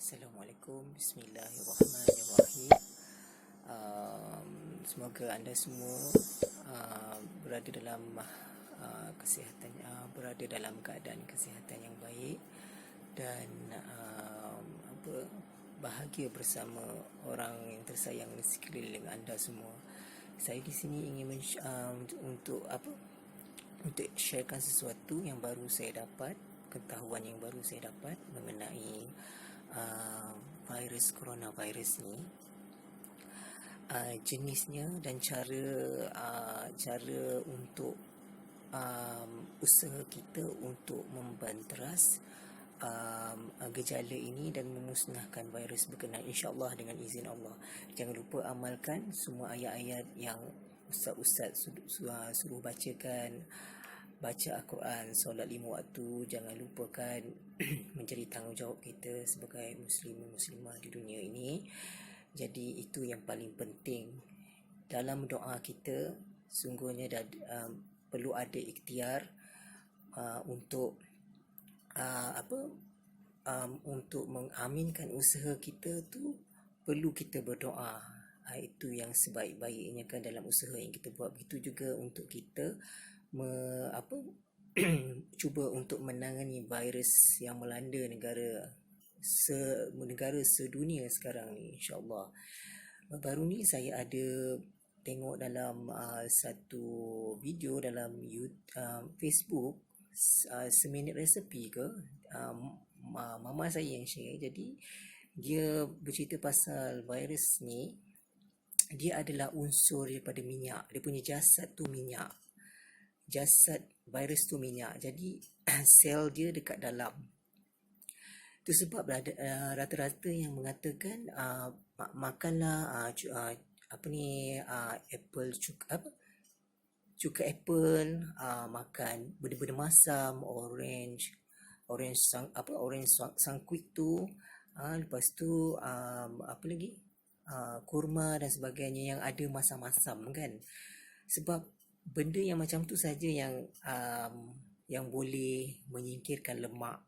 Assalamualaikum, Bismillahirrahmanirrahim. Semoga anda semua berada dalam kesihatan, berada dalam keadaan kesihatan yang baik dan bahagia bersama orang yang tersayang di sekeliling anda semua. Saya di sini ingin untuk sharekan sesuatu yang baru saya dapat, ketahuan yang baru saya dapat mengenai virus coronavirus ni, jenisnya dan cara untuk usaha kita untuk membanteras gejala ini dan memusnahkan virus berkenaan, insya-Allah dengan izin Allah. Jangan lupa amalkan semua ayat-ayat yang ustaz-ustaz suruh bacakan. Baca Al-Quran, solat 5 waktu. Jangan lupakan menjadi tanggungjawab kita sebagai muslimah di dunia ini. Jadi itu yang paling penting. Dalam doa kita sungguhnya perlu ada ikhtiar untuk untuk mengaminkan usaha kita tu, perlu kita berdoa. Itu yang sebaik-baiknya kan dalam usaha yang kita buat. Begitu juga untuk kita cuba untuk menangani virus yang melanda negara sedunia sekarang ni, insya-Allah. Baru ni saya ada tengok dalam satu video dalam Facebook, seminit resepi ke, mama saya yang share. Jadi dia bercerita pasal virus ni, dia adalah unsur daripada minyak. Dia punya jasad tu minyak. Jasad virus tu minyak. Jadi sel dia dekat dalam. Itu sebab rata-rata yang mengatakan makanlah apple cuka apple, makan benda-benda masam, orange sangkuit tu, lepas tu apa lagi, kurma dan sebagainya yang ada masam-masam kan. Sebab benda yang macam tu saja yang boleh menyingkirkan lemak.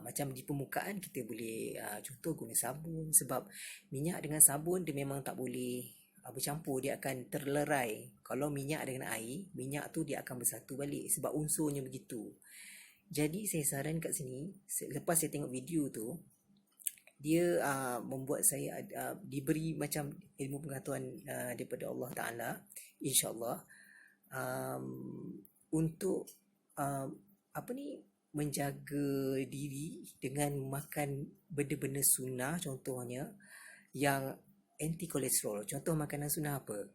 Macam di permukaan kita boleh contoh guna sabun. Sebab minyak dengan sabun dia memang tak boleh bercampur, dia akan terlerai. Kalau minyak dengan air, minyak tu dia akan bersatu balik sebab unsurnya begitu. Jadi saya saran kat sini, lepas saya tengok video tu, dia membuat saya diberi macam ilmu pengetahuan daripada Allah Ta'ala, insya-Allah, untuk menjaga diri dengan makan benda-benda sunnah. Contohnya yang anti kolesterol. Contoh makanan sunnah apa?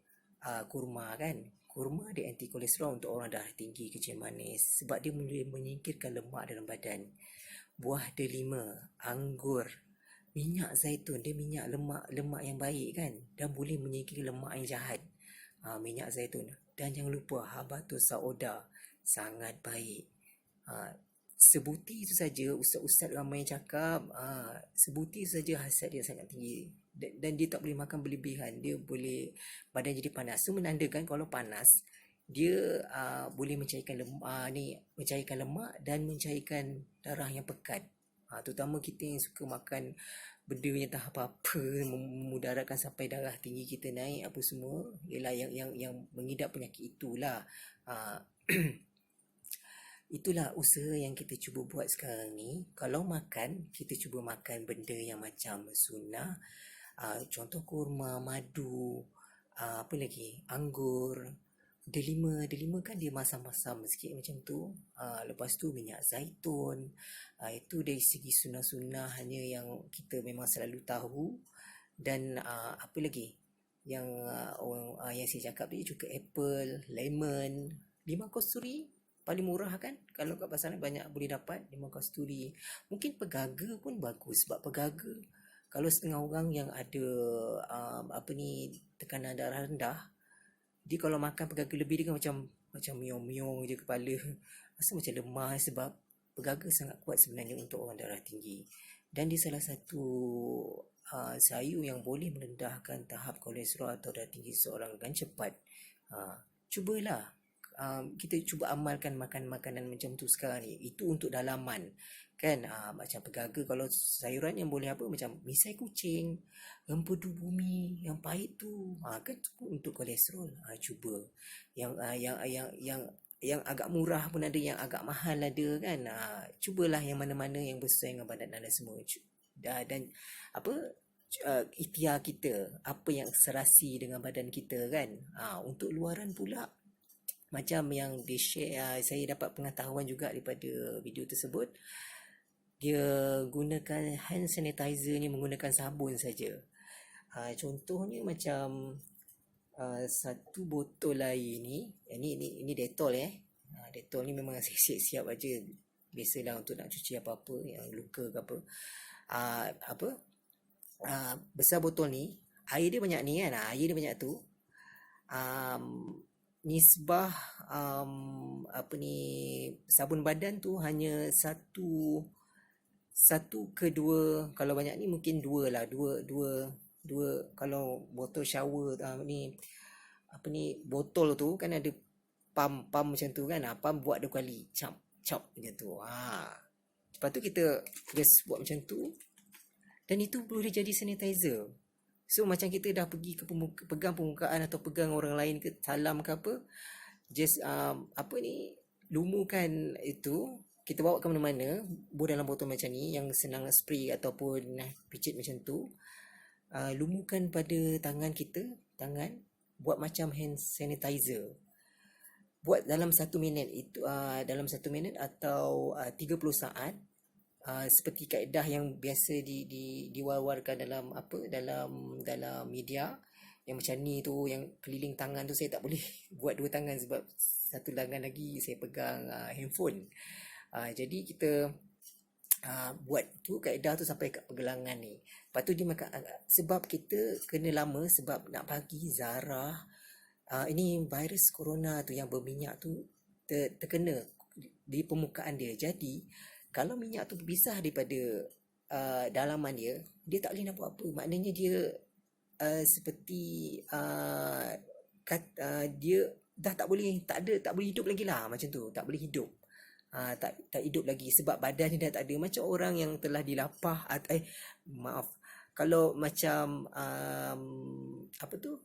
Kurma kan. Kurma dia anti kolesterol untuk orang darah tinggi, kecil manis, sebab dia boleh menyingkirkan lemak dalam badan. Buah delima, anggur, minyak zaitun, dia minyak lemak yang baik kan, dan boleh menyingkirkan lemak yang jahat. Minyak zaitun. Dan jangan lupa habatus sauda, sangat baik. Sebutir itu saja, ustaz-ustaz ramai yang cakap, sebutir saja hasrat dia sangat tinggi, dan dia tak boleh makan berlebihan. Dia boleh badan jadi panas. Itu menandakan kalau panas, dia boleh mencairkan lemak dan mencairkan darah yang pekat. Terutama kita yang suka makan benda yang tak apa-apa, memudaratkan sampai darah tinggi kita naik apa semua, ialah yang mengidap penyakit itulah. Itulah usaha yang kita cuba buat sekarang ni. Kalau makan, kita cuba makan benda yang macam sunnah. Contoh kurma, madu, apa lagi, anggur, delima kan dia masam-masam sikit macam tu. Lepas tu minyak zaitun. Itu dari segi sunnah-sunnah hanya yang kita memang selalu tahu. Dan apa lagi yang yang saya cakap tadi, cuka apple, lemon, limau kasturi paling murah kan. Kalau kat pasaran banyak boleh dapat limau kasturi. Mungkin pegaga pun bagus, sebab pegaga kalau setengah orang yang ada tekanan darah rendah, dia kalau makan pegaga lebih, dia kan macam miong-miong je kepala, rasa macam lemah, sebab pegaga sangat kuat sebenarnya untuk orang darah tinggi. Dan dia salah satu sayur yang boleh merendahkan tahap kolesterol atau darah tinggi seseorang dengan cepat. Cubalah kita cuba amalkan makan makanan macam tu sekarang ni. Itu untuk dalaman. kan. Macam pegaga, kalau sayuran yang boleh apa, macam misai kucing, empedu bumi yang pahit tu, kan tu untuk kolesterol. Cuba yang agak murah pun ada, yang agak mahal ada kan. Cubalah yang mana-mana yang bersesuaian dengan badan anda semua. Dan apa, ikhtiar kita, apa yang serasi dengan badan kita kan. Untuk luaran pula, macam yang di share, saya dapat pengetahuan juga daripada video tersebut, dia gunakan hand sanitizer ni menggunakan sabun saja. Contohnya macam satu botol air ni, ini Dettol Dettol ni memang saya siap-siap aja, biasalah untuk nak cuci apa-apa yang luka ke apa. Besar botol ni, air dia banyak ni kan, air dia banyak tu. Nisbah apa ni, sabun badan tu hanya satu ke dua. Kalau banyak ni mungkin dua lah, dua. Kalau botol shower ni, apa ni, botol tu kan ada pump macam tu kan. Pump buat 2 kali, cap macam tu. Lepas tu kita just buat macam tu, dan itu boleh jadi sanitizer. So macam kita dah pergi ke pegang permukaan atau pegang orang lain ke, salam ke apa, just apa ni, lumuhkan itu, kita bawa ke mana-mana, dalam botol macam ni yang senang spray ataupun picit macam tu. Lumuhkan pada tangan kita, buat macam hand sanitizer. Buat dalam 1 minit itu, dalam 1 minit atau 30 saat. Seperti kaedah yang biasa diwar-warkan dalam apa, dalam media yang macam ni tu, yang keliling tangan tu. Saya tak boleh buat 2 tangan sebab satu tangan lagi saya pegang handphone. Jadi kita buat tu kaedah tu sampai kat pergelangan ni. Lepas tu dia makan, sebab kita kena lama, sebab nak bagi zarah ini virus corona tu yang berminyak tu terkena di permukaan dia. Jadi kalau minyak tu berpisah daripada dalaman dia tak boleh nak buat apa. Maknanya dia seperti dia dah tak boleh hidup lagi lah, macam tu. Tak boleh hidup. Tak hidup lagi sebab badan dia dah tak ada. Macam orang yang telah dilapah, kalau macam apa tu,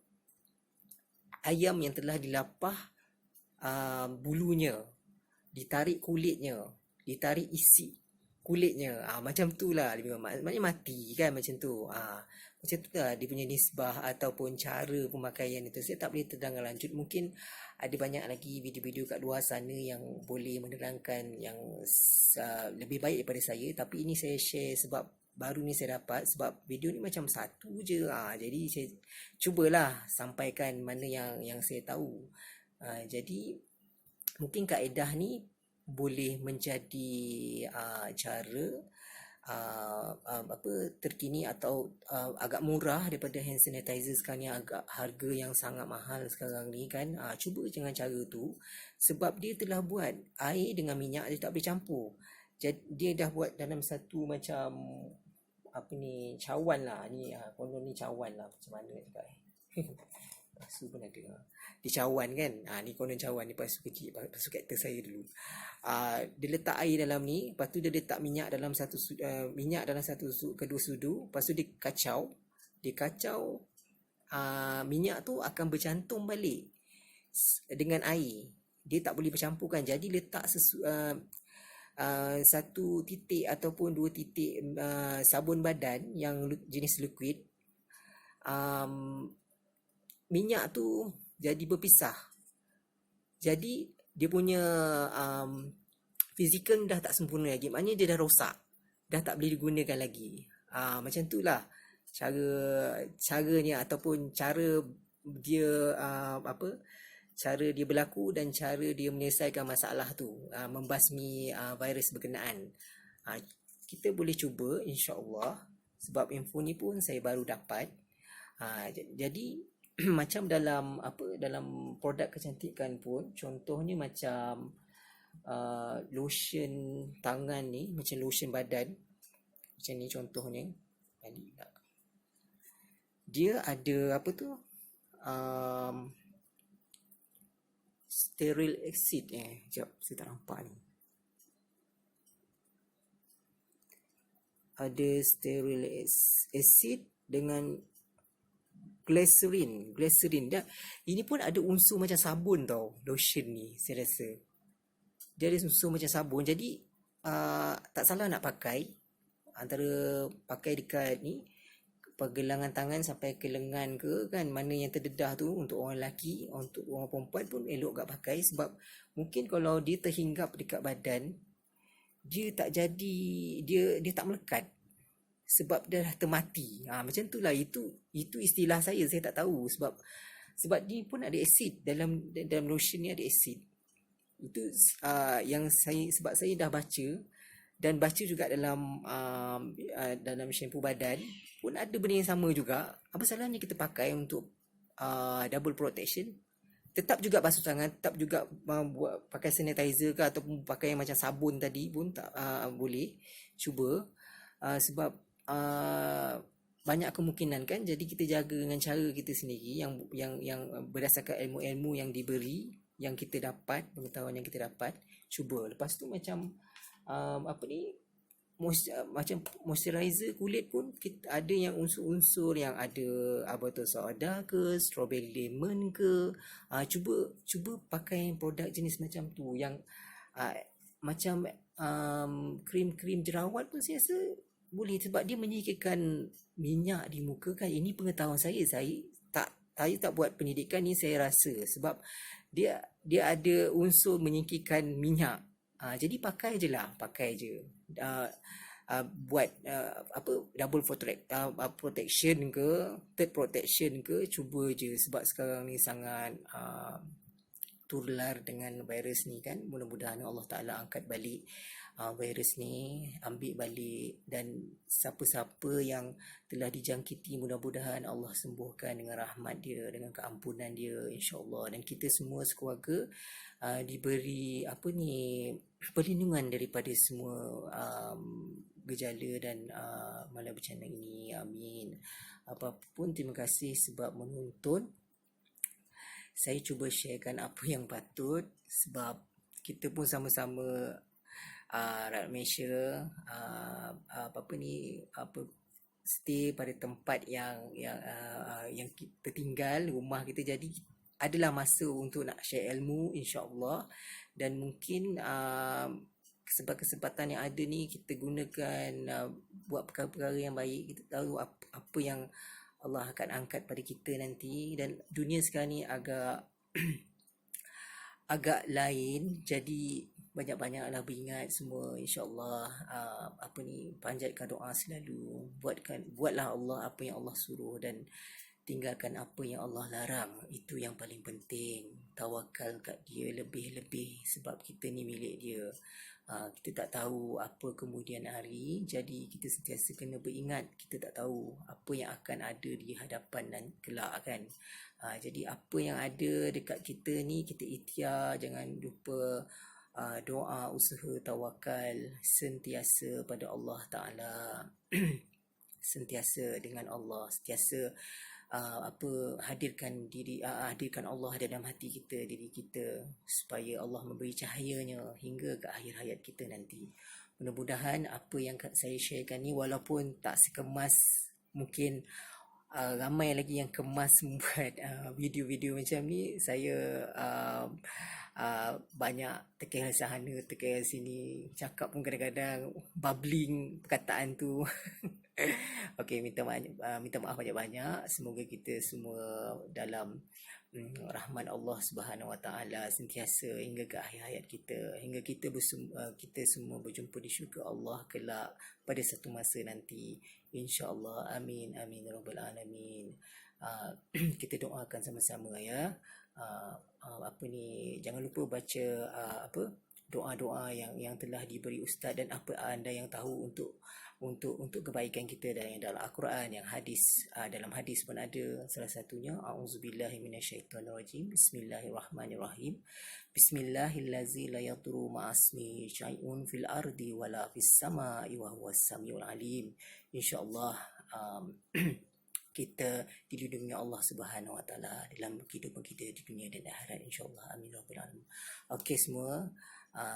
ayam yang telah dilapah bulunya, ditarik kulitnya, ditarik isi kulitnya, macam tu lah. Maknanya mati kan, macam tu. Macam tu lah dia punya nisbah ataupun cara pemakaian itu. Saya tak boleh terangkan lanjut. Mungkin ada banyak lagi video-video kat luar sana yang boleh menerangkan yang lebih baik daripada saya. Tapi ini saya share sebab baru ni saya dapat, sebab video ni macam satu je. Jadi saya cubalah sampaikan mana yang saya tahu. Jadi mungkin kaedah ni boleh menjadi cara terkini atau agak murah daripada hand sanitizer sekarang yang agak harga yang sangat mahal sekarang ni kan. Cuba dengan cara tu, sebab dia telah buat air dengan minyak, dia tak boleh campur. Jadi dia dah buat dalam satu macam apa ni, cawan lah ni. Konon ni cawan lah, macam mana nak cakap Rasu pun ada di cawan kan. Ni konon cawan ni, pasu kecil, pasu karakter saya dulu. Dia letak air dalam ni, lepas tu dia letak minyak dalam kedua sudu. Lepas tu dia kacau, minyak tu akan bercantum balik dengan air. Dia tak boleh bercampurkan. Jadi letak satu titik ataupun 2 titik sabun badan yang jenis liquid. Minyak tu jadi berpisah. Jadi dia punya fizikal dah tak sempurna lagi. Maknanya dia dah rosak, dah tak boleh digunakan lagi. Macam tu lah caranya ataupun cara dia cara dia berlaku dan cara dia menyelesaikan masalah tu, membasmi virus berkenaan. Kita boleh cuba insya-Allah, sebab info ni pun saya baru dapat. Jadi macam dalam produk kecantikan pun, contohnya macam lotion tangan ni, macam lotion badan macam ni contohnya. Dia ada apa tu, sterile acid. Sekejap, saya tak nampak ni. ada stearic acid dengan glycerin dah. Ini pun ada unsur macam sabun tau, lotion ni saya rasa. Dia ada unsur macam sabun, jadi tak salah nak pakai. Antara pakai dekat ni pergelangan tangan sampai ke lengan ke kan, mana yang terdedah tu untuk orang lelaki, untuk orang perempuan pun elok gak pakai. Sebab mungkin kalau dia terhinggap dekat badan, dia tak jadi, dia tak melekat sebab dia dah termati. Macam tu lah, itu istilah saya tak tahu. Sebab dia pun ada asid dalam lotion ni, ada asid. Itu yang sebab saya dah baca, dan baca juga dalam shampoo badan pun ada benda yang sama juga. Apa salahnya kita pakai untuk double protection? Tetap juga basuh tangan, tetap juga buat pakai sanitizer ke, ataupun pakai yang macam sabun tadi pun tak boleh. Cuba sebab banyak kemungkinan kan. Jadi kita jaga dengan cara kita sendiri, yang berdasarkan ilmu-ilmu yang diberi, yang kita dapat, pengetahuan yang kita dapat. Cuba. Lepas tu macam macam moisturizer kulit pun kita ada yang unsur-unsur yang ada arbitol soda ke, strawberry lemon ke. Cuba pakai produk jenis macam tu, yang macam krim-krim jerawat pun saya rasa boleh, sebab dia menyingkirkan minyak di muka kan. Ini pengetahuan saya tak buat pendidikan ni, saya rasa sebab dia ada unsur menyingkirkan minyak. Jadi pakai je lah, buat double protection ke, third protection ke, cuba je. Sebab sekarang ni sangat tular dengan virus ni kan. Mudah-mudahan Allah Ta'ala angkat balik virus ni, ambil balik, dan siapa-siapa yang telah dijangkiti, mudah-mudahan Allah sembuhkan dengan rahmat dia, dengan keampunan dia, insya-Allah. Dan kita semua sekeluarga diberi perlindungan daripada semua gejala dan malapetaka ini. Amin. Apapun, terima kasih sebab menonton. Saya cuba sharekan apa yang patut, sebab kita pun sama-sama rakyat Malaysia stay pada tempat yang kita tinggal, rumah kita. Jadi adalah masa untuk nak share ilmu, insya-Allah. Dan mungkin kesempatan yang ada ni kita gunakan buat perkara-perkara yang baik. Kita tahu apa yang Allah akan angkat pada kita nanti. Dan dunia sekarang ni agak lain, jadi banyak-banyaklah beringat semua, insya-Allah. Panjatkan doa selalu, buatlah Allah apa yang Allah suruh, dan tinggalkan apa yang Allah larang. Itu yang paling penting. Tawakal kat dia lebih-lebih, sebab kita ni milik dia. Kita tak tahu apa kemudian hari, jadi kita sentiasa kena beringat, kita tak tahu apa yang akan ada di hadapan dan kelak kan. Jadi apa yang ada dekat kita ni, kita ikhtiar, jangan lupa doa, usaha, tawakal sentiasa pada Allah Ta'ala. Sentiasa dengan Allah, sentiasa hadirkan Allah dalam hati kita, diri kita, supaya Allah memberi cahayanya hingga ke akhir hayat kita nanti. Mudah-mudahan apa yang saya sharekan ni, walaupun tak sekemas, mungkin ramai lagi yang kemas membuat video-video macam ni. Saya banyak terkira sana, terkira sini, cakap pun kadang-kadang bubbling perkataan tu. Okey, minta maaf banyak-banyak. Semoga kita semua dalam rahmat Allah Subhanahu Wa Taala sentiasa hingga ke akhir hayat kita, hingga kita semua berjumpa di syurga Allah kelak pada satu masa nanti, insya-Allah. Amin amin ya rabbal alamin. Kita doakan sama-sama ya. Jangan lupa baca doa-doa yang telah diberi ustaz, dan apa anda yang tahu untuk kebaikan kita, dan yang dalam Al-Quran, yang hadis, dalam hadis pun ada salah satunya, a'udzubillahi minasyaitonirrajim, bismillahirrahmanirrahim, bismillahillazi la yadurru ma'asmi syai'un fil ardi wala fis samai wa huwas samiul alim. Insya-Allah kita dilindungi Allah Subhanahu Wa Taala dalam kehidupan kita di dunia dan akhirat, insya-Allah. Amin rabbal alamin. Okey semua,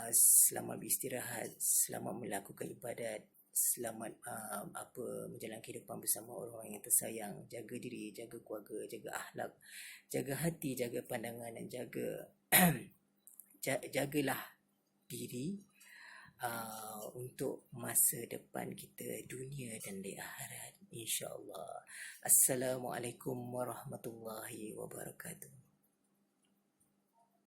selamat beristirahat, selamat melakukan ibadat. selamat menjalani kehidupan bersama orang-orang yang tersayang. Jaga diri, jaga keluarga, jaga akhlak, jaga hati, jaga pandangan, dan jagalah diri untuk masa depan kita dunia dan di akhirat, insya-Allah. Assalamualaikum warahmatullahi wabarakatuh.